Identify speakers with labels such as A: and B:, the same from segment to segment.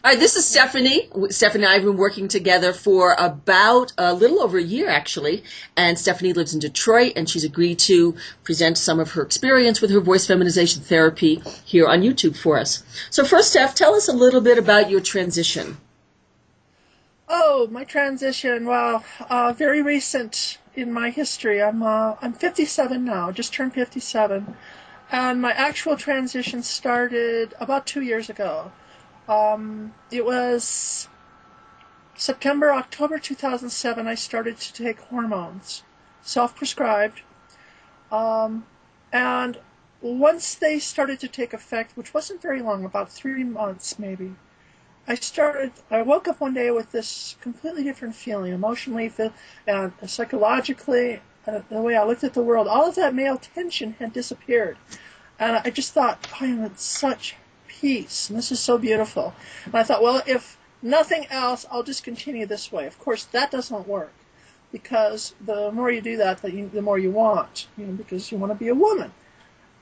A: All right, this is Stephanie. Stephanie and I have been working together for about a little over a year, actually. And Stephanie lives in Detroit, and she's agreed to present some of her experience with her voice feminization therapy here on YouTube for us. So first, Steph, tell us a little bit about your transition.
B: Oh, my transition. Well, very recent in my history. I'm 57 now, just turned 57. And my actual transition started about 2 years ago. It was October 2007, I started to take hormones, self-prescribed. And once they started to take effect, which wasn't very long, about 3 months maybe, I woke up one day with this completely different feeling, emotionally and psychologically, the way I looked at the world. All of that male tension had disappeared. And I just thought, I am in such peace, and this is so beautiful. And I thought, well, if nothing else, I'll just continue this way. Of course, that doesn't work, because the more you do that, the more you want, because you want to be a woman.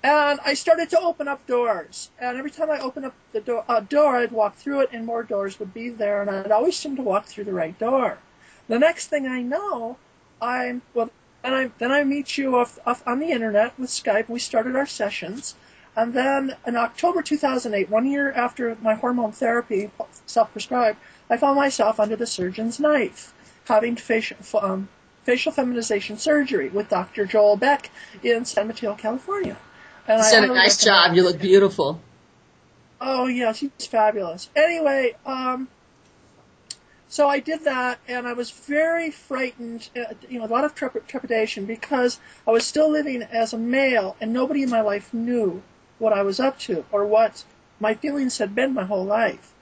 B: And I started to open up doors, and every time I opened up the door, I'd walk through it, and more doors would be there, and I'd always seem to walk through the right door. The next thing I know, then I meet you off on the internet with Skype. We started our sessions. And then in October 2008, 1 year after my hormone therapy, self-prescribed, I found myself under the surgeon's knife, having facial feminization surgery with Dr. Joel Beck in San Mateo, California.
A: And you did a nice job. You look beautiful.
B: Oh, yes, he's fabulous. Anyway, so I did that, and I was very frightened, a lot of trepidation, because I was still living as a male, and nobody in my life knew what I was up to or what my feelings had been my whole life,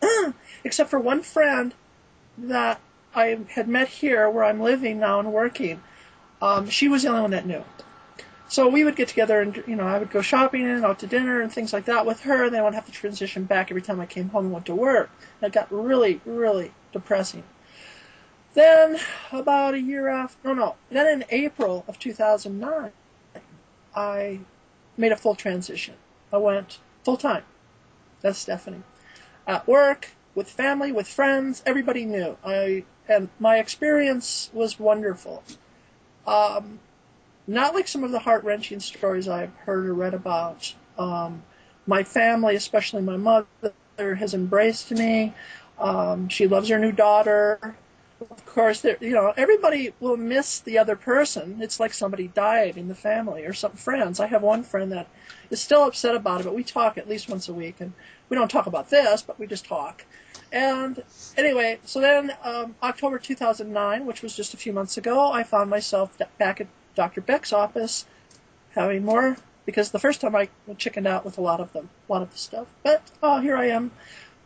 B: except for one friend that I had met here where I'm living now and working. She was the only one that knew. So we would get together, and I would go shopping and out to dinner and things like that with her, and then I would have to transition back every time I came home and went to work. And it got really, really depressing. Then about a year after, then in April of 2009, I made a full transition. I went full-time. That's Stephanie. At work, with family, with friends, everybody knew. And my experience was wonderful. Not like some of the heart-wrenching stories I've heard or read about. My family, especially my mother, has embraced me. She loves her new daughter. Of course, everybody will miss the other person. It's like somebody died in the family or some friends. I have one friend that is still upset about it, but we talk at least once a week. And we don't talk about this, but we just talk. And anyway, so then October 2009, which was just a few months ago, I found myself back at Dr. Beck's office having more, because the first time I chickened out with a lot of the stuff. But here I am,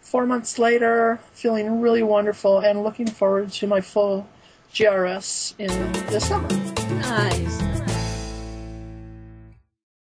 B: 4 months later, feeling really wonderful and looking forward to my full GRS in the summer.
A: Nice.